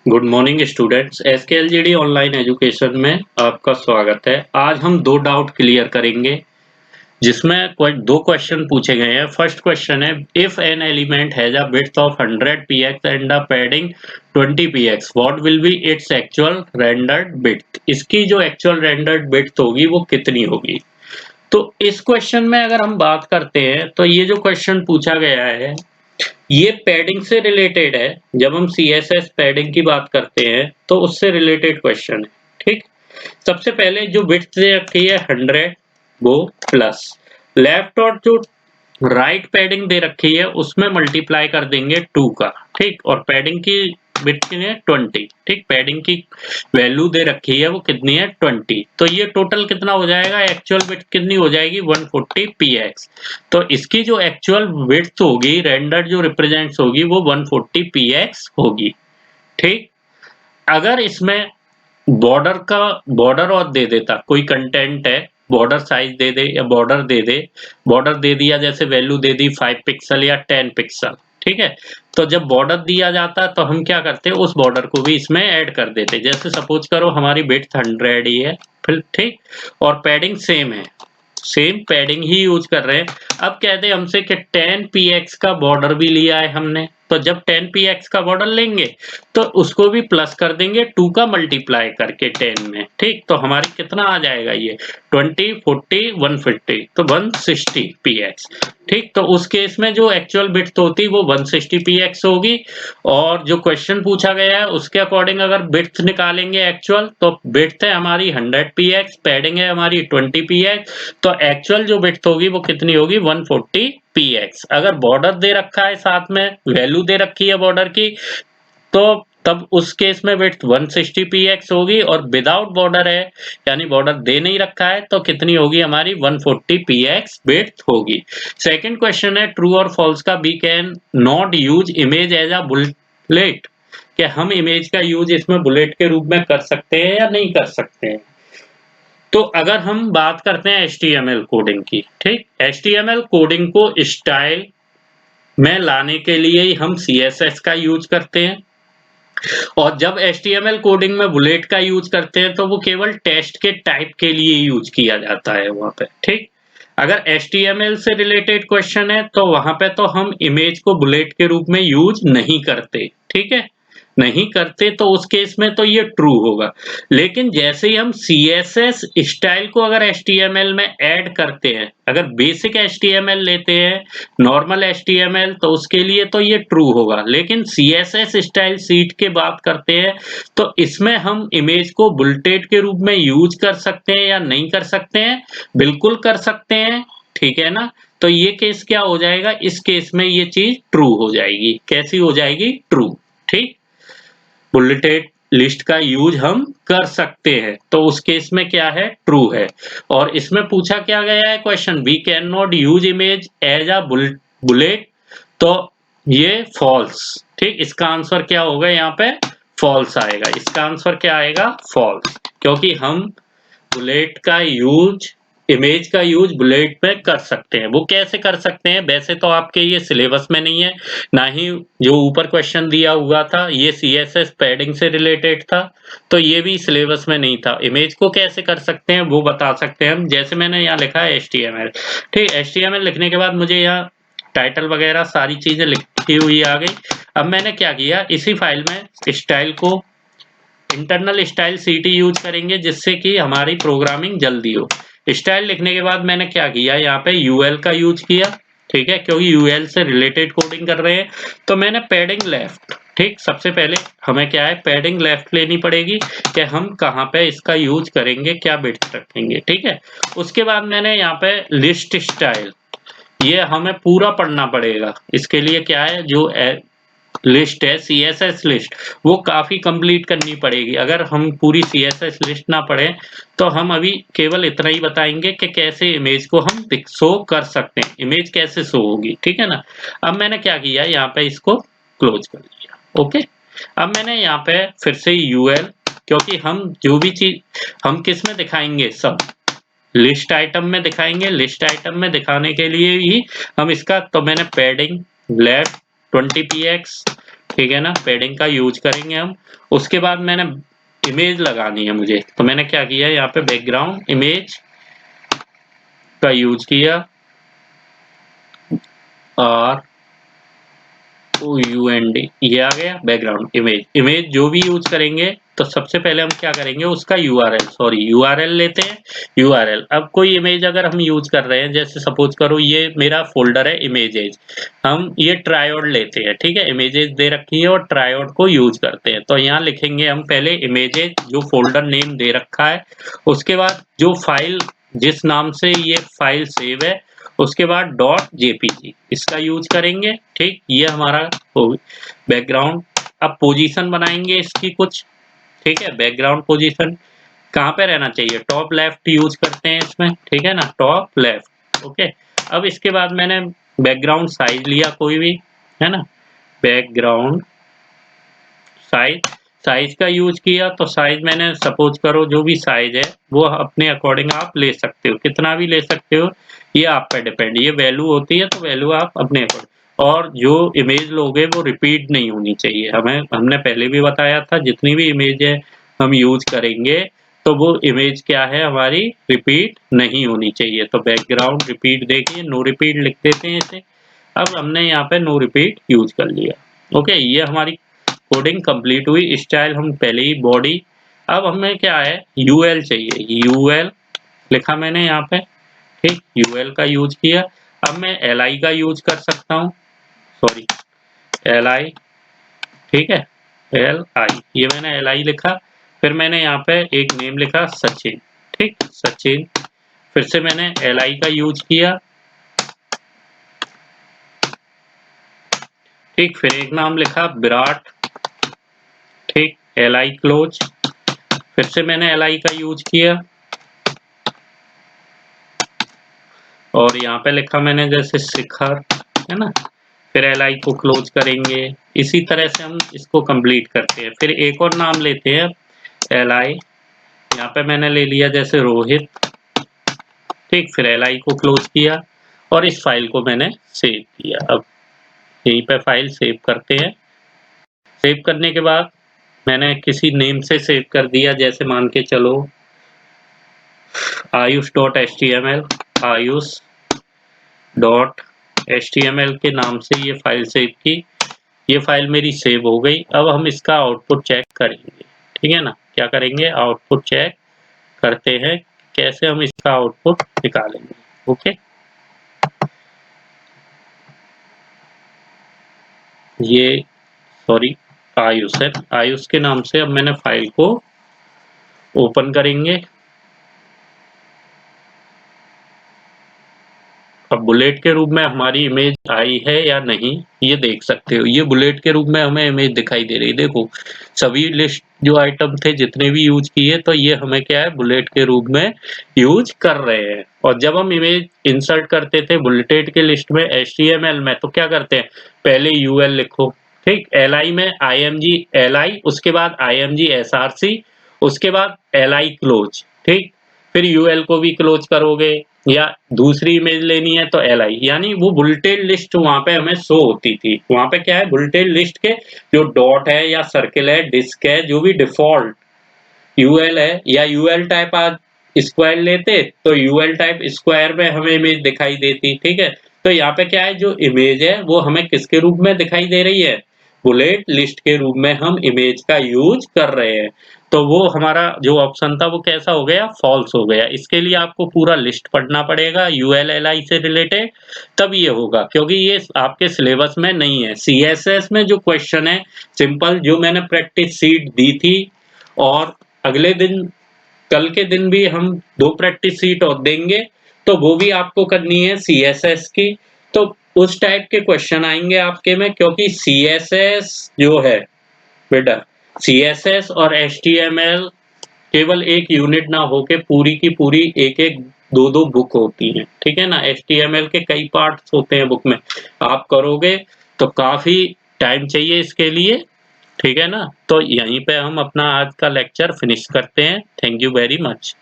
Good morning students, SKLGD online education में आपका स्वागत है। आज हम दो डाउट क्लियर करेंगे जिसमें दो क्वेश्चन पूछे गए हैं। फर्स्ट क्वेश्चन है, if an element has a width of 100 px and a padding 20 px what will be its actual rendered width. इसकी जो एक्चुअल रेंडर्ड विड्थ होगी वो कितनी होगी। तो इस क्वेश्चन में अगर हम बात करते हैं तो ये जो क्वेश्चन पूछा गया है ये पैडिंग से रिलेटेड है। जब हम CSS पैडिंग की बात करते हैं तो उससे रिलेटेड क्वेश्चन है। ठीक, सबसे पहले जो विड्थ दे रखी है 100 वो प्लस लेफ्ट और जो राइट पैडिंग दे रखी है उसमें मल्टीप्लाई कर देंगे 2 का। ठीक, और पैडिंग की विड्थ है 20। ठीक, पैडिंग की वैल्यू दे रखी है वो कितनी है 20। तो ये टोटल कितना हो जाएगा, एक्चुअल विड्थ कितनी हो जाएगी 140 px। तो इसकी जो एक्चुअल विड्थ होगी रेंडर जो रिप्रेजेंट्स होगी वो 140 px होगी। ठीक, अगर इसमें बॉर्डर और दे देता, कोई कंटेंट है बॉर्डर साइज दे दे या बॉर्डर दे दिया, जैसे वैल्यू दे दी 5 पिक्सल या 10 पिक्सल। ठीक है, तो जब बॉर्डर दिया जाता तो हम क्या करते, उस बॉर्डर को भी इसमें ऐड कर देते। जैसे सपोज करो हमारी विड्थ 100 ही है, फिर ठीक, और पैडिंग सेम है, सेम पैडिंग ही यूज कर रहे हैं। अब कहते हैं हमसे कि 10 px का बॉर्डर भी लिया है हमने, तो जब 10 px का बॉर्डर लेंगे तो उसको भी प्लस कर देंगे 2 का मल्टीप्लाई करके 10 में। ठीक, तो हमारी कितना आ जाएगा ये 20 40 150, तो 160 px। ठीक, तो उस केस में जो एक्चुअल विड्थ होती वो 160 px होगी। और जो क्वेश्चन पूछा गया है उसके अकॉर्डिंग अगर विड्थ निकालेंगे एक्चुअल, तो विड्थ है हमारी 100 px, पैडिंग है हमारी 20 px, तो एक्चुअल जो विड्थ होगी वो कितनी होगी 140 px। अगर बॉर्डर दे रखा है साथ में वैल्यू दे रखी है बॉर्डर की, तो तब उस केस में विड्थ 160 px होगी। और विदाउट बॉर्डर है यानी बॉर्डर दे नहीं रखा है तो कितनी होगी हमारी 140 px विड्थ होगी। सेकंड क्वेश्चन है, ट्रू और फॉल्स का, we can not use image as a bullet. क्या हम इमेज का यूज इसमें बुलेट के रूप में कर सकते हैं या नहीं कर सकते हैं। तो अगर हम बात करते हैं HTML कोडिंग की, ठीक, HTML कोडिंग को स्टाइल में लाने के लिए ही हम CSS का यूज करते हैं। और जब HTML कोडिंग में बुलेट का यूज करते हैं तो वो केवल टेक्स्ट के टाइप के लिए यूज किया जाता है वहां पे। ठीक, अगर HTML से रिलेटेड क्वेश्चन है तो वहां पे तो हम इमेज को बुलेट के रूप में यूज नहीं करते। ठीक है, नहीं करते, तो उस केस में तो ये ट्रू होगा। लेकिन जैसे ही हम CSS स्टाइल को अगर HTML में ऐड करते हैं, अगर बेसिक HTML लेते हैं, नॉर्मल HTML, तो उसके लिए तो ये ट्रू होगा। लेकिन CSS स्टाइल सीट के बात करते हैं तो इसमें हम इमेज को बुलेट के रूप में यूज कर सकते हैं या नहीं कर सकते हैं, बिल्कुल कर सकते हैं। ठीक है ना, तो ये केस क्या हो जाएगा, इस केस में ये चीज ट्रू हो जाएगी। कैसी हो जाएगी, ट्रू। ठीक, बुलेटेड लिस्ट का यूज हम कर सकते हैं, तो उस केस में क्या है, ट्रू है। और इसमें पूछा क्या गया है question, we can not use image as a bullet, तो ये फॉल्स। ठीक, इसका आंसर क्या होगा, यहाँ पे फॉल्स आएगा। इसका आंसर क्या आएगा, फॉल्स, क्योंकि हम बुलेट का यूज, इमेज का यूज बुलेट पे कर सकते हैं। वो कैसे कर सकते हैं, वैसे तो आपके ये सिलेबस में नहीं है, ना ही जो ऊपर क्वेश्चन दिया हुआ था ये CSS पैडिंग से रिलेटेड था, तो ये भी सिलेबस में नहीं था। इमेज को कैसे कर सकते हैं वो बता सकते हैं हम, जैसे मैंने यहाँ लिखा है HTML। ठीक, HTML लिखने के बाद मुझे यहाँ टाइटल वगैरह सारी चीजें लिखी हुई आ गई। अब मैंने क्या किया, इसी फाइल में स्टाइल को, इंटरनल स्टाइल सीटी यूज करेंगे जिससे कि हमारी प्रोग्रामिंग जल्दी हो। स्टाइल लिखने के बाद मैंने क्या किया, यहाँ पे यूएल का यूज किया। ठीक है, क्योंकि यूएल से रिलेटेड कोडिंग कर रहे हैं, तो मैंने पैडिंग लेफ्ट। ठीक, सबसे पहले हमें क्या है, पैडिंग लेफ्ट लेनी पड़ेगी कि हम कहाँ पे इसका यूज करेंगे, क्या बिट्स रखेंगे। ठीक है, उसके बाद मैंने यहाँ पे लिस्ट स्टाइल, ये हमें पूरा पढ़ना पड़ेगा। इसके लिए क्या है, जो लिस्ट है CSS लिस्ट, वो काफी कंप्लीट करनी पड़ेगी। अगर हम पूरी CSS लिस्ट ना पढ़ें तो हम अभी केवल इतना ही बताएंगे कि कैसे इमेज को हम शो कर सकते हैं, इमेज कैसे शो होगी। ठीक है ना, अब मैंने क्या किया, यहाँ पे इसको क्लोज कर दिया। ओके, अब मैंने यहाँ पे फिर से UL, क्योंकि हम जो भी चीज हम किस में दिखाएंगे, सब लिस्ट आइटम में दिखाएंगे। लिस्ट आइटम में दिखाने के लिए ही हम इसका, तो मैंने पैडिंग लेफ्ट 20 px, ठीक है ना, पैडिंग का यूज करेंगे हम। उसके बाद मैंने इमेज लगानी है मुझे, तो मैंने क्या किया यहाँ पे बैकग्राउंड इमेज का यूज किया और UND ये आ गया बैकग्राउंड इमेज। इमेज जो भी यूज करेंगे तो सबसे पहले हम क्या करेंगे उसका URL लेते हैं। URL अब कोई इमेज अगर हम यूज कर रहे हैं, जैसे सपोज करो ये मेरा फोल्डर है इमेजेस, हम ये ट्रायोड लेते हैं, ठीक है, इमेजेस दे रखी है और ट्रायोड को यूज करते हैं। तो यहाँ लिखेंगे हम पहले इमेजेस, जो फोल्डर नेम दे रखा है, उसके बाद जो फाइल जिस नाम से ये फाइल सेव है, उसके बाद .jpg इसका यूज करेंगे। ठीक, ये हमारा बैकग्राउंड। अब पोजीशन बनाएंगे इसकी कुछ, ठीक है, बैकग्राउंड पोजीशन कहाँ पे रहना चाहिए, टॉप लेफ्ट यूज करते हैं इसमें, ठीक है ना, टॉप लेफ्ट। ओके, अब इसके बाद मैंने बैकग्राउंड साइज लिया कोई भी, है ना, बैकग्राउंड साइज, साइज का यूज किया। तो साइज मैंने सपोज करो जो भी साइज है वो अपने अकॉर्डिंग आप ले सकते हो, कितना भी ले सकते हो, ये आप पे डिपेंड, ये वैल्यू होती है तो वैल्यू आप अपने अकॉर्डिंग। और जो इमेज लोगे वो रिपीट नहीं होनी चाहिए, हमने पहले भी बताया था जितनी भी इमेज है हम यूज करेंगे तो वो इमेज क्या है हमारी रिपीट नहीं होनी चाहिए। तो बैकग्राउंड रिपीट देखिए, नो रिपीट लिख देते हैं इसे। अब हमने यहाँ पे नो रिपीट यूज कर लिया। ओके, ये हमारी कोडिंग कंप्लीट हुई। स्टाइल हम पहले ही बॉडी, अब हमें क्या है यूएल चाहिए, यूएल लिखा मैंने यहाँ पे, ठीक, यूएल का यूज किया। अब मैं एलआई का यूज कर सकता हूँ, सॉरी एलआई, ठीक है, एल आई, ये मैंने एलआई लिखा। फिर मैंने यहाँ पे एक नेम लिखा सचिन, ठीक, सचिन। फिर से मैंने एलआई का यूज किया, ठीक, फिर एक नाम लिखा विराट, ठीक, एलआई क्लोज। फिर से मैंने एलआई का यूज किया और यहाँ पे लिखा मैंने जैसे शिखर, है ना, फिर एलआई को क्लोज करेंगे। इसी तरह से हम इसको कंप्लीट करते हैं। फिर एक और नाम लेते हैं एलआई, यहाँ पे मैंने ले लिया जैसे रोहित, ठीक, फिर एलआई को क्लोज किया और इस फाइल को मैंने सेव किया। अब यहीं पे फाइल सेव करते हैं। सेव करने के बाद मैंने किसी नेम से सेव कर दिया, जैसे मान के चलो ayush.html, ayush.html के नाम से ये फाइल सेव की। ये फाइल मेरी सेव हो गई। अब हम इसका आउटपुट चेक करेंगे, ठीक है ना, क्या करेंगे आउटपुट चेक करते हैं, कैसे हम इसका आउटपुट निकालेंगे। ओके, ये सॉरी आयुष है, आयुष के नाम से अब मैंने फाइल को ओपन करेंगे। अब बुलेट के रूप में हमारी इमेज आई है या नहीं ये देख सकते हो, ये बुलेट के रूप में हमें इमेज दिखाई दे रही। देखो सभी लिस्ट जो आइटम थे जितने भी यूज किए, तो ये हमें क्या है बुलेट के रूप में यूज कर रहे हैं। और जब हम इमेज इंसर्ट करते थे बुलेटेड के लिस्ट में HTML में, तो क्या करते हैं पहले UL लिखो, ठीक, LI में IMG LI, उसके बाद IMG SRC, उसके बाद LI क्लोज, ठीक, फिर UL को भी क्लोज करोगे या दूसरी इमेज लेनी है तो LI, यानी वो बुलेटेड लिस्ट वहां पे हमें शो होती थी। वहां पे क्या है बुलेटेड लिस्ट के जो डॉट है या सर्किल है डिस्क है जो भी डिफॉल्ट UL है, या UL टाइप आज स्क्वायर लेते तो UL टाइप स्क्वायर में हमें इमेज दिखाई देती, ठीक है। तो यहाँ पे क्या है जो इमेज है वो हमें किसके रूप में दिखाई दे रही है, बुलेट लिस्ट के रूप में हम इमेज का यूज कर रहे हैं। तो वो हमारा जो ऑप्शन था वो कैसा हो गया फॉल्स हो गया। इसके लिए आपको पूरा लिस्ट पढ़ना पड़ेगा UL LI से रिलेटेड, तब ये होगा, क्योंकि ये आपके सिलेबस में नहीं है। CSS में जो क्वेश्चन है सिंपल, जो मैंने प्रैक्टिस सीट दी थी और अगले दिन कल के दिन भी हम 2 प्रैक्टिस सीट और देंगे, तो वो भी आपको करनी है CSS की। तो उस टाइप के क्वेश्चन आएंगे आपके में, क्योंकि CSS जो है बेटा, CSS और HTML केवल एक यूनिट ना होके पूरी की पूरी एक-एक 2-2 बुक होती हैं, ठीक है ना। HTML के कई पार्ट्स होते हैं बुक में, आप करोगे तो काफी टाइम चाहिए इसके लिए, ठीक है ना। तो यहीं पे हम अपना आज का लेक्चर फिनिश करते हैं। Thank you very much.